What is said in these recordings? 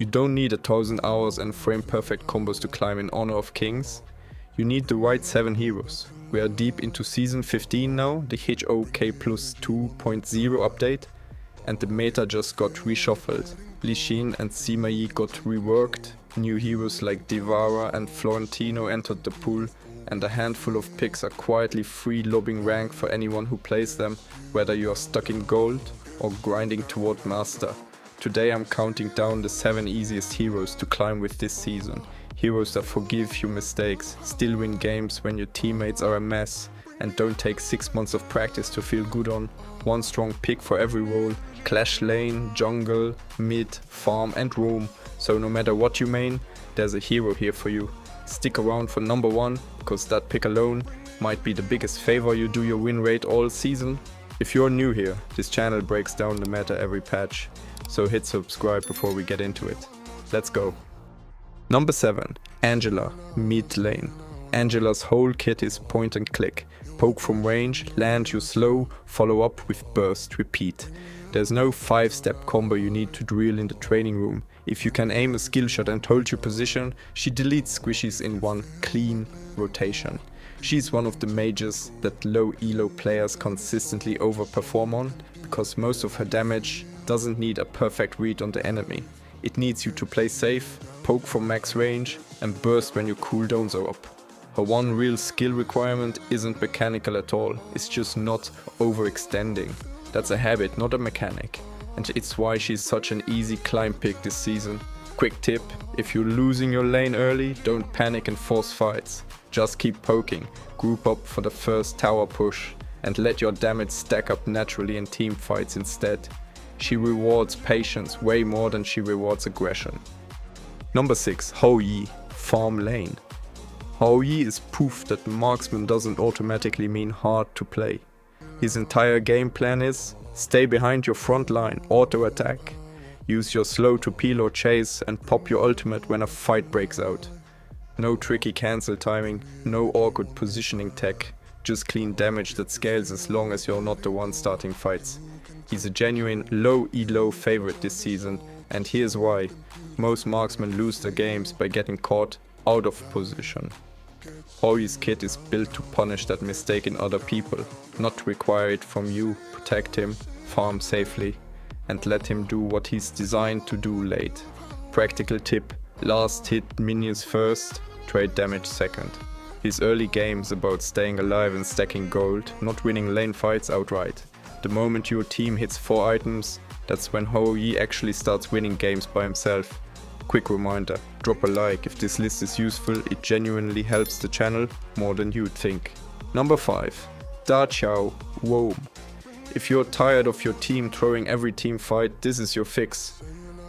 You don't need 1000 hours and frame perfect combos to climb in Honor of Kings. You need the right 7 heroes. We are deep into Season 15 now, the HOK Plus 2.0 update, and the meta just got reshuffled. Li Xin and Sima Yi got reworked, new heroes like Devara and Florentino entered the pool, and a handful of picks are quietly free lobbing rank for anyone who plays them, whether you are stuck in gold or grinding toward master. Today I'm counting down the 7 easiest heroes to climb with this season. Heroes that forgive you mistakes, still win games when your teammates are a mess, and don't take 6 months of practice to feel good on. One strong pick for every role, clash lane, jungle, mid, farm and roam. So no matter what you main, there's a hero here for you. Stick around for number 1, because that pick alone might be the biggest favor you do your win rate all season. If you're new here, this channel breaks down the meta every patch, so hit subscribe before we get into it. Let's go. Number 7, Angela, mid lane. Angela's whole kit is point and click. Poke from range, land you slow, follow up with burst, repeat. There's no 5-step combo you need to drill in the training room. If you can aim a skill shot and hold your position, she deletes squishies in one clean rotation. She's one of the mages that low elo players consistently overperform on, because most of her damage doesn't need a perfect read on the enemy. It needs you to play safe, poke from max range and burst when your cooldowns are up. Her one real skill requirement isn't mechanical at all, it's just not overextending. That's a habit, not a mechanic. And it's why she's such an easy climb pick this season. Quick tip, if you're losing your lane early, don't panic and force fights. Just keep poking, group up for the first tower push, and let your damage stack up naturally in team fights instead. She rewards patience way more than she rewards aggression. Number 6, Hou Yi, farm lane. Hou Yi is proof that marksman doesn't automatically mean hard to play. His entire game plan is, stay behind your front line, auto attack. Use your slow to peel or chase and pop your ultimate when a fight breaks out. No tricky cancel timing, no awkward positioning tech, just clean damage that scales as long as you're not the one starting fights. He's a genuine low elo favorite this season, and here's why. Most marksmen lose their games by getting caught out of position. Hou Yi's kit is built to punish that mistake in other people, not to require it from you. Protect him, farm safely, and let him do what he's designed to do late. Practical tip, last hit minions first, trade damage second. His early game is about staying alive and stacking gold, not winning lane fights outright. The moment your team hits 4 items, that's when Hou Yi actually starts winning games by himself. Quick reminder, drop a like if this list is useful, it genuinely helps the channel more than you'd think. Number 5, Qiao, Roam. If you're tired of your team throwing every team fight, this is your fix.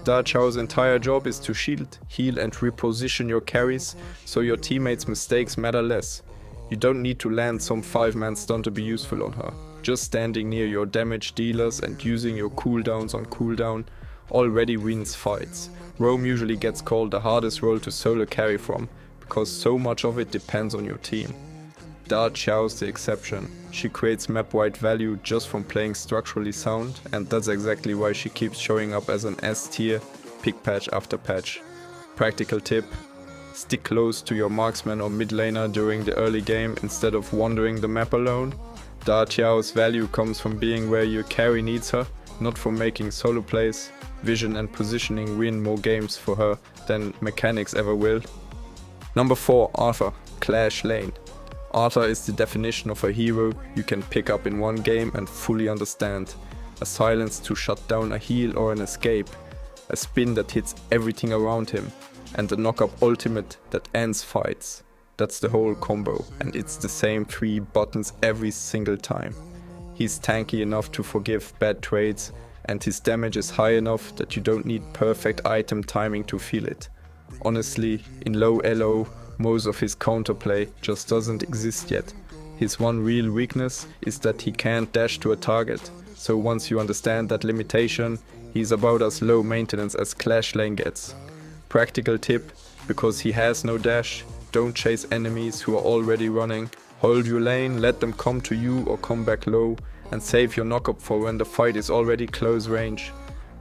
Qiao's entire job is to shield, heal and reposition your carries, so your teammates' mistakes matter less. You don't need to land some 5-man stun to be useful on her. Just standing near your damage dealers and using your cooldowns on cooldown already wins fights. Roam usually gets called the hardest role to solo carry from, because so much of it depends on your team. Qiao's the exception. She creates map-wide value just from playing structurally sound, and that's exactly why she keeps showing up as an S tier, pick patch after patch. Practical tip, stick close to your marksman or mid laner during the early game instead of wandering the map alone. Qiao's value comes from being where your carry needs her, not from making solo plays. Vision and positioning win more games for her than mechanics ever will. Number 4, Arthur, clash lane. Arthur is the definition of a hero you can pick up in one game and fully understand. A silence to shut down a heal or an escape, a spin that hits everything around him, and a knock-up ultimate that ends fights. That's the whole combo, and it's the same 3 buttons every single time. He's tanky enough to forgive bad trades, and his damage is high enough that you don't need perfect item timing to feel it. Honestly, in low elo, most of his counterplay just doesn't exist yet. His one real weakness is that he can't dash to a target, so once you understand that limitation, he's about as low maintenance as Clash Lane gets. Practical tip, because he has no dash, don't chase enemies who are already running. Hold your lane, let them come to you or come back low, and save your knock-up for when the fight is already close range.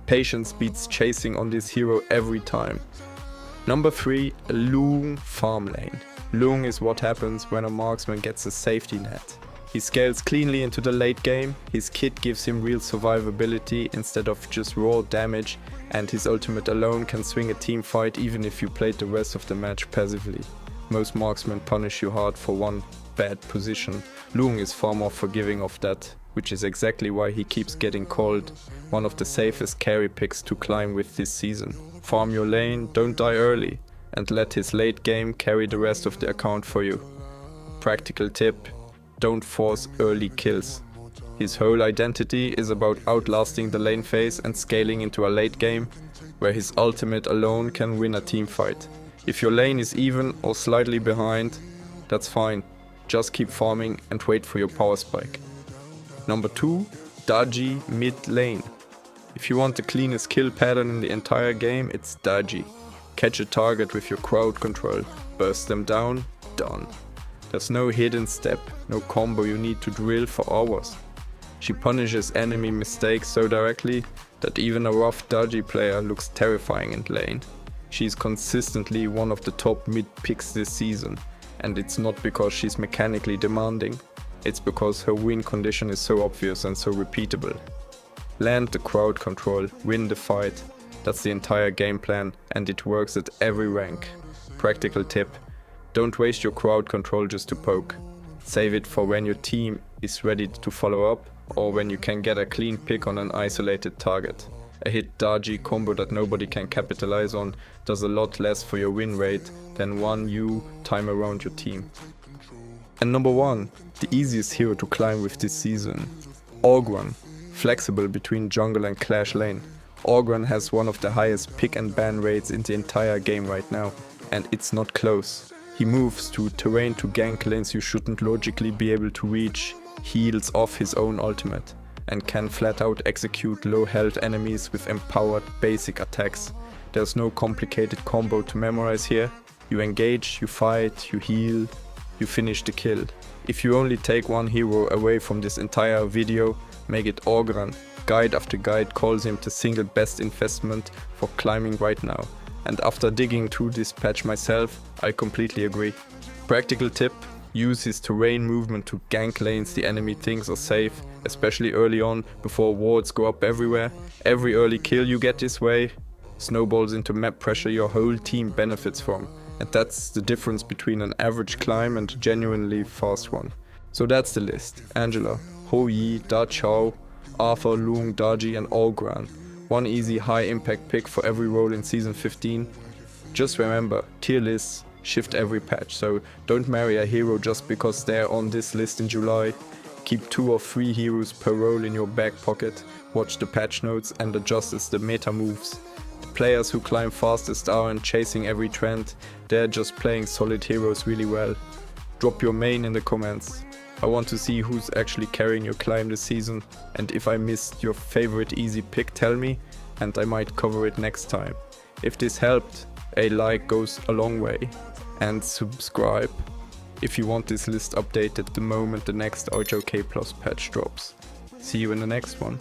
Patience beats chasing on this hero every time. Number 3, Loong farm lane. Loong is what happens when a marksman gets a safety net. He scales cleanly into the late game, his kit gives him real survivability instead of just raw damage, and his ultimate alone can swing a team fight even if you played the rest of the match passively. Most marksmen punish you hard for one bad position. Loong is far more forgiving of that, which is exactly why he keeps getting called one of the safest carry picks to climb with this season. Farm your lane, don't die early, and let his late game carry the rest of the account for you. Practical tip: don't force early kills. His whole identity is about outlasting the lane phase and scaling into a late game, where his ultimate alone can win a team fight. If your lane is even or slightly behind, that's fine. Just keep farming and wait for your power spike. Number 2, Daji mid lane. If you want the cleanest kill pattern in the entire game, it's Daji. Catch a target with your crowd control, burst them down, done. There's no hidden step, no combo you need to drill for hours. She punishes enemy mistakes so directly that even a rough Daji player looks terrifying in lane. She's consistently one of the top mid picks this season, and it's not because she's mechanically demanding, it's because her win condition is so obvious and so repeatable. Land the crowd control, win the fight, that's the entire game plan, and it works at every rank. Practical tip: don't waste your crowd control just to poke. Save it for when your team is ready to follow up, or when you can get a clean pick on an isolated target. A hit Daji combo that nobody can capitalize on does a lot less for your win rate than one you time around your team. And number 1, the easiest hero to climb with this season, Augran. Flexible between jungle and clash lane. Augran has one of the highest pick and ban rates in the entire game right now, and it's not close. He moves to terrain to gank lanes you shouldn't logically be able to reach, heals off his own ultimate, and can flat out execute low health enemies with empowered basic attacks. There's no complicated combo to memorize here. You engage, you fight, you heal, you finish the kill. If you only take one hero away from this entire video, make it Augran. Guide after guide calls him the single best investment for climbing right now. And after digging through this patch myself, I completely agree. Practical tip: use his terrain movement to gank lanes the enemy thinks are safe, especially early on before wards go up everywhere. Every early kill you get this way snowballs into map pressure your whole team benefits from. And that's the difference between an average climb and a genuinely fast one. So that's the list: Angela, Hou Yi, Qiao, Arthur, Loong, Daji and Augran. One easy high impact pick for every role in season 15. Just remember, tier lists shift every patch, so don't marry a hero just because they're on this list in July. Keep 2 or 3 heroes per role in your back pocket, watch the patch notes and adjust as the meta moves. The players who climb fastest aren't chasing every trend, they're just playing solid heroes really well. Drop your main in the comments. I want to see who's actually carrying your climb this season, and if I missed your favorite easy pick, tell me, and I might cover it next time. If this helped, a like goes a long way, and subscribe if you want this list updated the moment the next HOK Plus patch drops. See you in the next one.